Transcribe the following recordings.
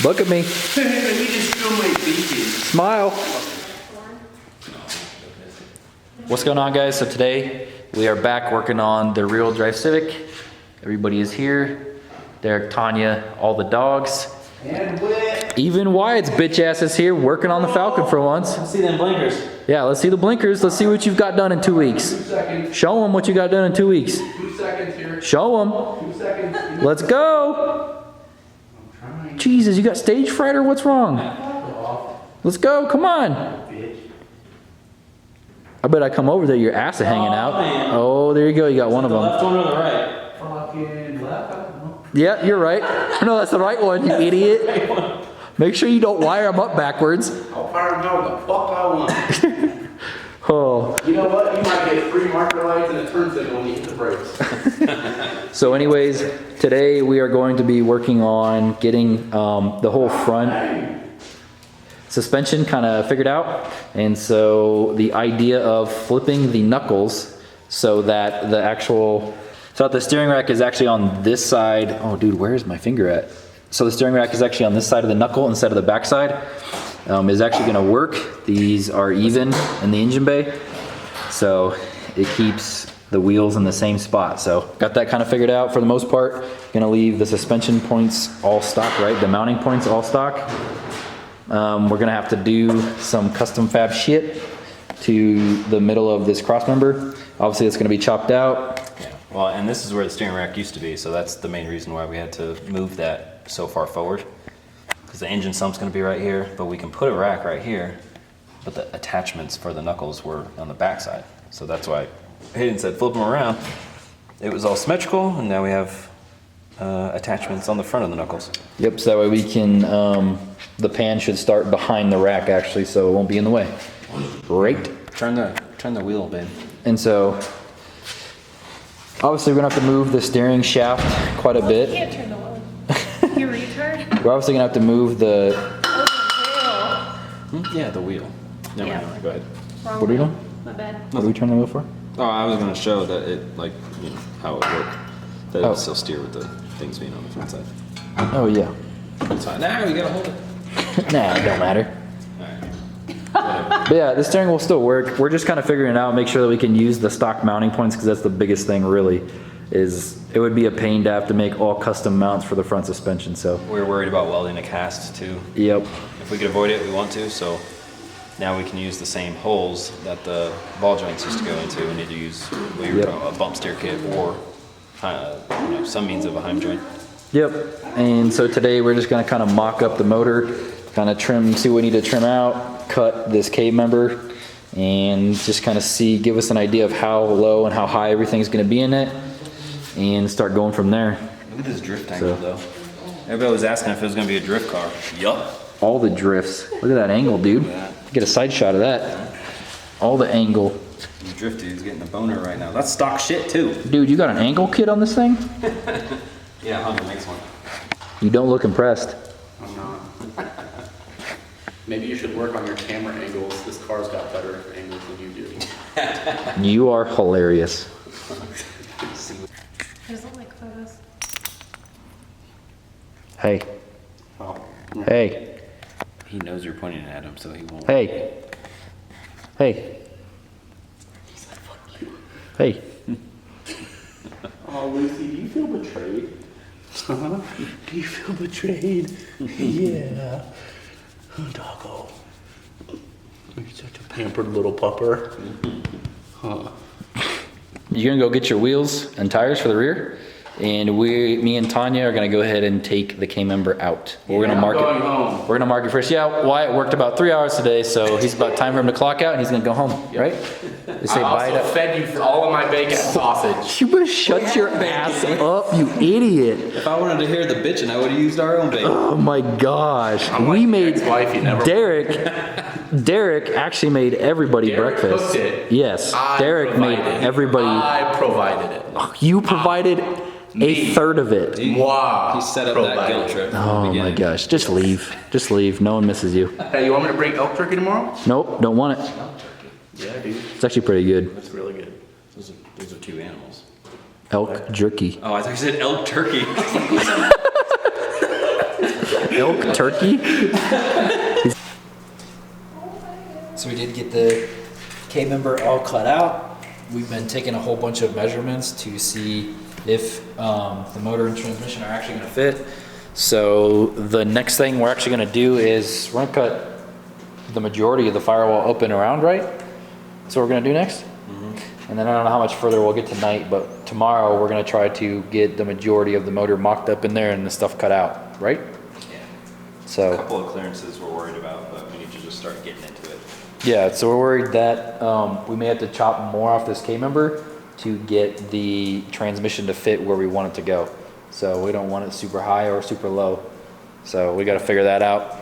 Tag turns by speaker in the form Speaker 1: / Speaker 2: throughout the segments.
Speaker 1: Look at me.
Speaker 2: He just stole my beaches.
Speaker 1: Smile. What's going on, guys? So today we are back working on the rear-wheel drive Civic. Everybody is here. Derek, Tanya, all the dogs.
Speaker 2: And Whit.
Speaker 1: Even Wyatt's bitch ass is here working on the Falcon for once.
Speaker 3: Let's see them blinkers.
Speaker 1: Yeah, let's see the blinkers. Let's see what you've got done in 2 weeks.
Speaker 2: 2 seconds.
Speaker 1: Show them what you got done in 2 weeks.
Speaker 2: 2 seconds here.
Speaker 1: Show them.
Speaker 2: 2 seconds.
Speaker 1: Let's go.
Speaker 2: I'm trying.
Speaker 1: Jesus, you got stage fright or what's wrong? Let's go. Come on. I bet I come over there, your ass is hanging out.
Speaker 3: Man.
Speaker 1: Oh, there you go. You got one of
Speaker 3: The
Speaker 1: them.
Speaker 3: left one or the right?
Speaker 2: Fucking left. I don't know.
Speaker 1: Yeah, you're right. No, that's the right one, you idiot. Make sure you don't wire them up backwards.
Speaker 2: I'll fire him how the fuck I want.
Speaker 1: Oh.
Speaker 2: You know what? You might get 3 marker lights and a turn signal when you hit the brakes.
Speaker 1: So anyways, today we are going to be working on getting the whole front suspension kind of figured out. And so the idea of flipping the knuckles so that the steering rack is actually on this side. Oh dude, where is my finger at? So the steering rack is actually on this side of the knuckle instead of the back side. Is actually gonna work. These are even in the engine bay. So it keeps the wheels in the same spot. So got that kind of figured out for the most part. Gonna leave the suspension points all stock, right? The mounting points all stock. We're gonna have to do some custom fab shit to the middle of this cross member. Obviously it's gonna be chopped out.
Speaker 3: Yeah. Well, and this is where the steering rack used to be, so that's the main reason why we had to move that so far forward. Because the engine sump's gonna be right here, but we can put a rack right here, but the attachments for the knuckles were on the back side. So that's why Hayden said flip them around. It was all symmetrical, and now we have attachments on the front of the knuckles.
Speaker 1: Yep, so that way we can, the pan should start behind the rack actually, so it won't be in the way. Great.
Speaker 3: Turn the wheel, babe.
Speaker 1: And so, obviously we're gonna have to move the steering shaft quite a
Speaker 4: You
Speaker 1: bit.
Speaker 4: can't turn the wheel. You retard.
Speaker 1: We're obviously gonna have to move the,
Speaker 3: Yeah, the wheel. No,
Speaker 4: Yeah.
Speaker 3: no, go ahead.
Speaker 4: Wrong
Speaker 1: what are you
Speaker 4: wheel.
Speaker 1: doing?
Speaker 4: My bad.
Speaker 1: What are we turning the wheel for?
Speaker 3: Oh, I was gonna show that it, like, you know, how it worked. That it
Speaker 1: Oh.
Speaker 3: would still steer with the things being on the front side.
Speaker 1: Oh yeah.
Speaker 3: It's fine. Now we gotta hold it.
Speaker 1: Nah, it don't matter.
Speaker 3: Alright.
Speaker 1: But yeah, the steering will still work. We're just kind of figuring it out, make sure that we can use the stock mounting points because that's the biggest thing really, is it would be a pain to have to make all custom mounts for the front suspension, so.
Speaker 3: We were worried about welding a cast too.
Speaker 1: Yep.
Speaker 3: If we could avoid it, we want to, so now we can use the same holes that the ball joints used to go into. We need to use what you were
Speaker 1: Yep.
Speaker 3: talking about, a bump steer kit or you know, some means of a heim joint.
Speaker 1: Yep, and so today we're just gonna kind of mock up the motor, kind of trim, see what we need to trim out, cut this cave member, and just kind of give us an idea of how low and how high everything's gonna be in it, and start going from there.
Speaker 3: Look at this drift angle though. Everybody was asking if it was gonna be a drift car. Yup.
Speaker 1: All the drifts. Look at that angle, dude. Get a side shot of that. All the angle.
Speaker 3: These drift dude's getting a boner right now. That's stock shit too.
Speaker 1: Dude, you got an angle kit on this thing?
Speaker 3: Yeah, Honda makes one.
Speaker 1: You don't look impressed.
Speaker 2: I'm not. Maybe you should work on your camera angles. This car's got better angles than you do.
Speaker 1: You are hilarious.
Speaker 4: Doesn't like photos.
Speaker 1: Hey,
Speaker 2: Oh.
Speaker 1: hey,
Speaker 3: He knows you're pointing at him, so he won't.
Speaker 1: hey, hey, hey.
Speaker 2: Oh, Lucy, do you feel betrayed? Huh? Do you feel betrayed? Yeah. Doggo. You're such a pampered little pupper. Huh.
Speaker 1: You're gonna go get your wheels and tires for the rear, and me and Tanya are gonna go ahead and take the K-member out. We're gonna mark
Speaker 2: going
Speaker 1: it.
Speaker 2: home.
Speaker 1: We're gonna mark it first. Yeah, Wyatt worked about 3 hours today, so he's about time for him to clock out, and he's gonna go home, right? They say
Speaker 2: I
Speaker 1: bye
Speaker 2: also
Speaker 1: to.
Speaker 2: fed you for all of my bacon sausage.
Speaker 1: You better shut your ass up, you idiot!
Speaker 3: If I wanted to hear the bitching, I would have used our own bacon.
Speaker 1: Oh my gosh,
Speaker 2: I'm
Speaker 1: we
Speaker 2: like
Speaker 1: made
Speaker 2: your ex-wife, you never-
Speaker 1: Derek actually made everybody
Speaker 2: Derek
Speaker 1: breakfast.
Speaker 2: cooked it.
Speaker 1: Yes,
Speaker 2: I
Speaker 1: Derek made
Speaker 2: provided it.
Speaker 1: everybody.
Speaker 2: I provided it.
Speaker 1: You provided
Speaker 2: Me.
Speaker 1: a third of it.
Speaker 2: Wow.
Speaker 3: He set up that
Speaker 2: Provided.
Speaker 3: guilt trip from the
Speaker 1: Oh my
Speaker 3: beginning.
Speaker 1: gosh, just leave. Just leave. No one misses you.
Speaker 2: Hey, you want me to bring elk turkey tomorrow?
Speaker 1: Nope, don't want it.
Speaker 2: Yeah, dude.
Speaker 1: It's actually pretty good.
Speaker 2: That's really good.
Speaker 3: Those are two animals.
Speaker 1: Elk jerky.
Speaker 3: Oh, I thought you said elk turkey.
Speaker 1: elk turkey. So we did get the K-member all cut out. We've been taking a whole bunch of measurements to see if the motor and transmission are actually gonna fit. So the next thing we're actually gonna do is we're gonna cut the majority of the firewall up and around, right? That's what we're gonna do next. And then I don't know how much further we'll get tonight, but tomorrow we're gonna try to get the majority of the motor mocked up in there and the stuff cut out, right?
Speaker 3: Yeah. A
Speaker 1: So,
Speaker 3: couple of clearances we're worried about, but we need to just start getting into it.
Speaker 1: yeah, so we're worried that we may have to chop more off this K-member to get the transmission to fit where we want it to go. So we don't want it super high or super low. So we gotta figure that out.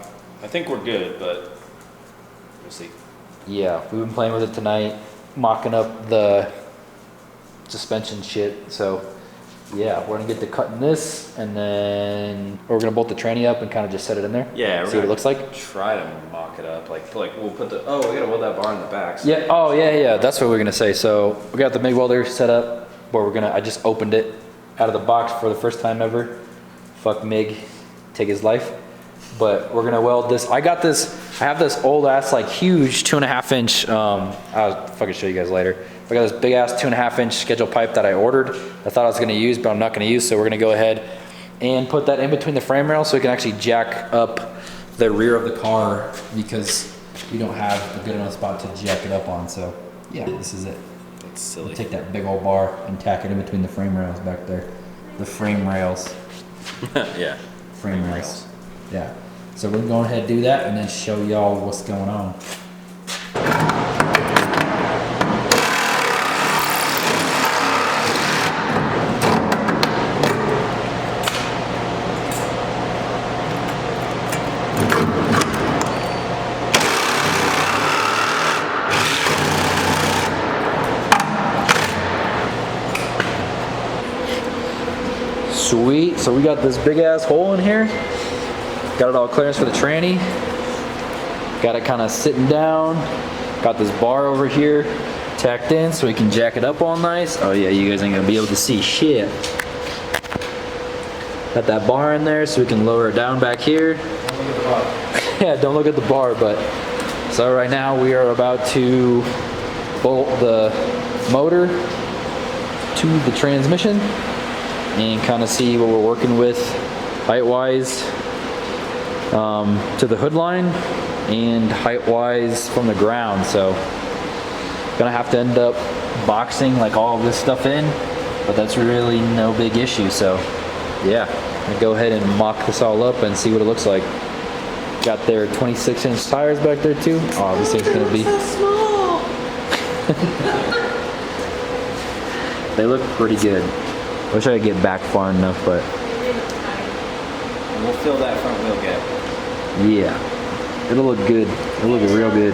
Speaker 3: I think we're good, but we'll see.
Speaker 1: Yeah, we've been playing with it tonight, mocking up the suspension shit. So yeah, we're gonna get to cutting this and then we're gonna bolt the tranny up and kind of just set it in there.
Speaker 3: Yeah,
Speaker 1: see what it looks like.
Speaker 3: Try to mock it up. Like we'll put the, oh, we gotta weld that bar in the back. So
Speaker 1: Yeah, oh yeah, that's what we're gonna say. So we got the MIG welder set up where I just opened it out of the box for the first time ever. Fuck MIG, take his life. But we're gonna weld this. I have this old ass, like huge 2.5 inch, I'll fucking show you guys later. I got this big ass 2.5 inch schedule pipe that I ordered. I thought I was gonna use, but I'm not gonna use. So we're gonna go ahead and put that in between the frame rails so we can actually jack up the rear of the car because we don't have a good enough spot to jack it up on. So yeah, this is it.
Speaker 3: that's silly.
Speaker 1: We'll take that big old bar and tack it in between the frame rails back there. The frame rails.
Speaker 3: Yeah.
Speaker 1: Frame rails. Yeah. So we're gonna go ahead and do that and then show y'all what's going on. Sweet, so we got this big ass hole in here. Got it all clearance for the tranny. Got it kind of sitting down. Got this bar over here tacked in so we can jack it up all nice. Oh yeah, you guys ain't gonna be able to see shit. Got that bar in there so we can lower it down back here. Don't look at the bar. Yeah, don't look at the bar, but so right now we are about to bolt the motor to the transmission and kind of see what we're working with height-wise to the hood line and height-wise from the ground. So gonna have to end up boxing like all of this stuff in, but that's really no big issue. So yeah, I'm gonna go ahead and mock this all up and see what it looks like. Got their 26-inch tires back there too. Oh, this thing's gonna be
Speaker 4: So small.
Speaker 1: they look pretty good. Wish I could get back far enough, but
Speaker 3: We'll fill that front wheel gap.
Speaker 1: yeah, it'll look good. It'll look real good.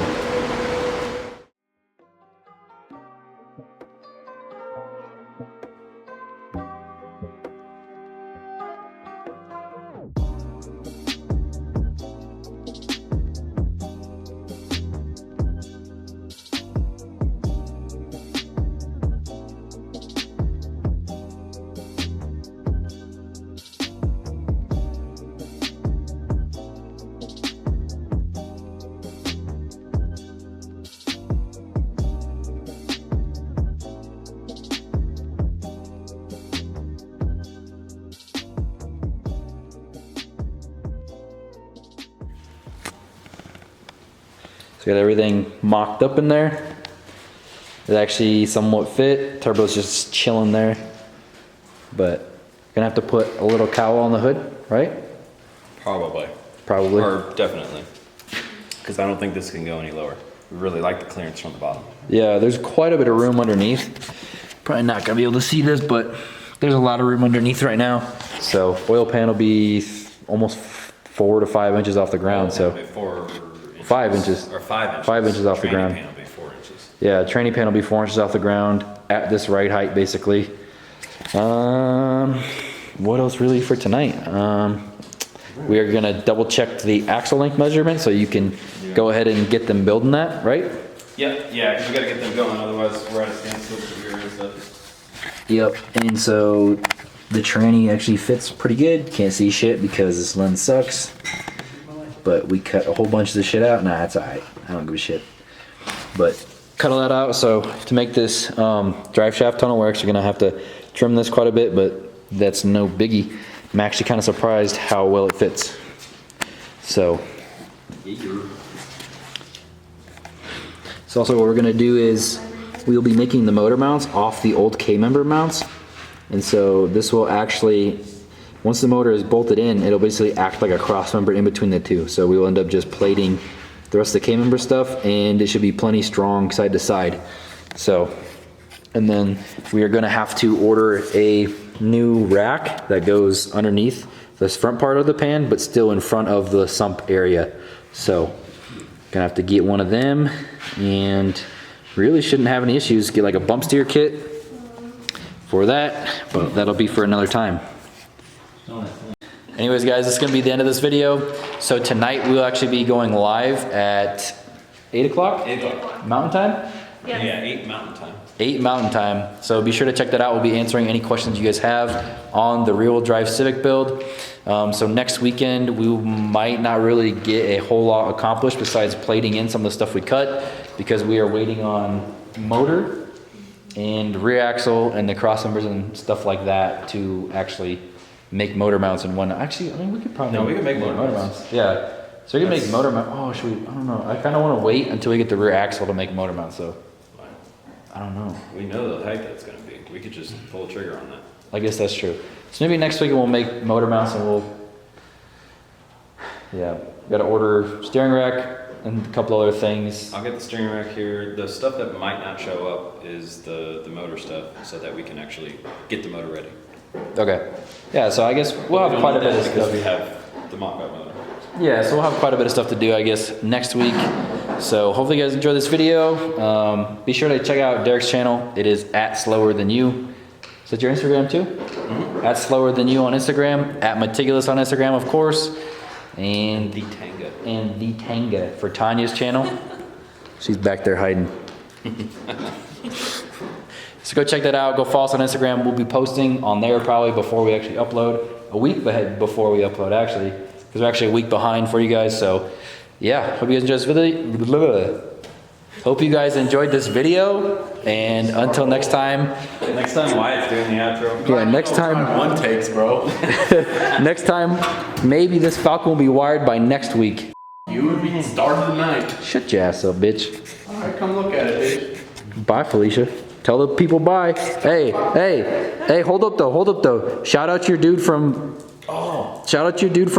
Speaker 1: So got everything mocked up in there. It actually somewhat fit. Turbo's just chilling there. But gonna have to put a little cowl on the hood, right?
Speaker 3: Probably.
Speaker 1: Probably.
Speaker 3: Or definitely. Because I don't think this can go any lower. We really like the clearance from the bottom.
Speaker 1: Yeah, there's quite a bit of room underneath. Probably not gonna be able to see this, but there's a lot of room underneath right now. So oil pan will be almost 4 to 5 inches off the ground. So 5 inches.
Speaker 3: Or 5 inches.
Speaker 1: 5 inches off the
Speaker 3: Tranny
Speaker 1: ground.
Speaker 3: pan will be 4 inches.
Speaker 1: Yeah, tranny pan will be 4 inches off the ground at this right height, basically. What else really for tonight? We are gonna double check the axle length measurement so you can go ahead and get them building that, right?
Speaker 3: Yeah, because we gotta get them going, otherwise we're at a standstill with the rear and stuff.
Speaker 1: Yep, and so The tranny actually fits pretty good. Can't see shit because this lens sucks. But we cut a whole bunch of this shit out. Nah, it's alright. I don't give a shit. But cut all that out. So to make this drive shaft tunnel works, you're gonna have to trim this quite a bit, but that's no biggie. I'm actually kind of surprised how well it fits. So also what we're gonna do is we'll be making the motor mounts off the old K-member mounts. And so this will actually, once the motor is bolted in, it'll basically act like a cross member in between the two. So we will end up just plating the rest of the K-member stuff, and it should be plenty strong side to side. So, and then we are gonna have to order a new rack that goes underneath this front part of the pan, but still in front of the sump area. So, gonna have to get one of them, and really shouldn't have any issues. Get like a bump steer kit for that, but that'll be for another time. Anyways guys, this is gonna be the end of this video. So tonight we'll actually be going live at 8 o'clock?
Speaker 3: 8 o'clock.
Speaker 1: Mountain time?
Speaker 4: Yes.
Speaker 3: Yeah, 8 mountain time.
Speaker 1: 8 Mountain Time. So be sure to check that out. We'll be answering any questions you guys have on the rear-wheel drive Civic build. So next weekend we might not really get a whole lot accomplished besides plating in some of the stuff we cut, because we are waiting on motor and rear axle and the cross members and stuff like that to actually make motor mounts and whatnot. Actually, I mean, we could probably
Speaker 3: No, we can make motor mounts.
Speaker 1: Yeah. So we can make motor mount. Oh, should we? I don't know. I kind of want to wait until we get the rear axle to make motor mounts. So I don't know.
Speaker 3: We know the height that's gonna be. We could just pull the trigger on that.
Speaker 1: I guess that's true. So maybe next week we'll make motor mounts and we'll, yeah, gotta order steering rack and a couple other things.
Speaker 3: I'll get the steering rack here. The stuff that might not show up is the motor stuff, so that we can actually get the motor ready.
Speaker 1: Okay. Yeah, so I guess we'll have quite a bit of
Speaker 3: because
Speaker 1: stuff.
Speaker 3: we have the mock-up motor.
Speaker 1: Yeah, so we'll have quite a bit of stuff to do, I guess, next week. So hopefully you guys enjoy this video. Be sure to check out Derricks' channel. It is @slowerthanYou. Is that your Instagram too? Mm-hmm. @slowerthanYou on Instagram. @Metigulous on Instagram, of course. And the Tanga for Tanya's channel. She's back there hiding. So go check that out. Go follow us on Instagram. We'll be posting on there probably before we actually upload. A week ahead before we upload, actually, because we're actually a week behind for you guys. So yeah, hope you guys enjoyed this video. Hope you guys enjoyed this video, and until next time.
Speaker 3: Next time Wyatt's doing the outro.
Speaker 1: Yeah, next time.
Speaker 2: One takes, bro.
Speaker 1: Next time, maybe this Falcon will be wired by next week.
Speaker 2: You would be start of the night.
Speaker 1: Shut your ass up, bitch.
Speaker 2: Alright, come look at it, bitch.
Speaker 1: Bye, Felicia. Tell the people bye. Hey, hold up though. Shout out your dude from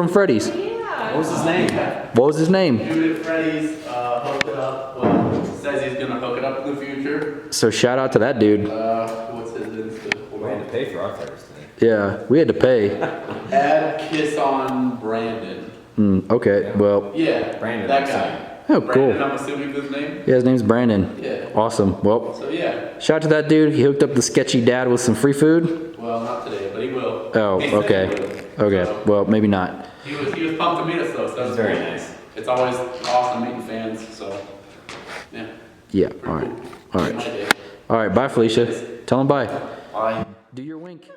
Speaker 1: Freddy's.
Speaker 2: What was his name?
Speaker 1: What was his name?
Speaker 2: Dude at Freddy's hooked it up. Well, says he's gonna hook it up in the future.
Speaker 1: So shout out to that dude.
Speaker 2: What's his Insta?
Speaker 3: We had to pay for our fighters today.
Speaker 1: Yeah, we had to pay.
Speaker 2: Add kiss on Brandon.
Speaker 1: Okay, well,
Speaker 2: Yeah,
Speaker 3: Brandon,
Speaker 2: that
Speaker 3: that's
Speaker 2: guy.
Speaker 1: oh,
Speaker 2: Brandon,
Speaker 1: cool.
Speaker 2: I'm assuming his name.
Speaker 1: Yeah, his name's Brandon.
Speaker 2: Yeah.
Speaker 1: Awesome. Well,
Speaker 2: So yeah.
Speaker 1: shout out to that dude. He hooked up the sketchy dad with some free food.
Speaker 2: Well, not today, but he will.
Speaker 1: Oh,
Speaker 2: He said
Speaker 1: okay.
Speaker 2: he will.
Speaker 1: Okay,
Speaker 2: So,
Speaker 1: well, maybe not.
Speaker 2: he was pumped to meet us though. So that's
Speaker 3: very
Speaker 2: cool.
Speaker 3: nice.
Speaker 2: It's always awesome meeting fans. So yeah.
Speaker 1: Yeah,
Speaker 2: Pretty
Speaker 1: all right.
Speaker 2: cool.
Speaker 1: All
Speaker 2: Made my
Speaker 1: right.
Speaker 2: day.
Speaker 1: All right, bye, Felicia. Tell him bye.
Speaker 2: Bye.
Speaker 1: Do your wink.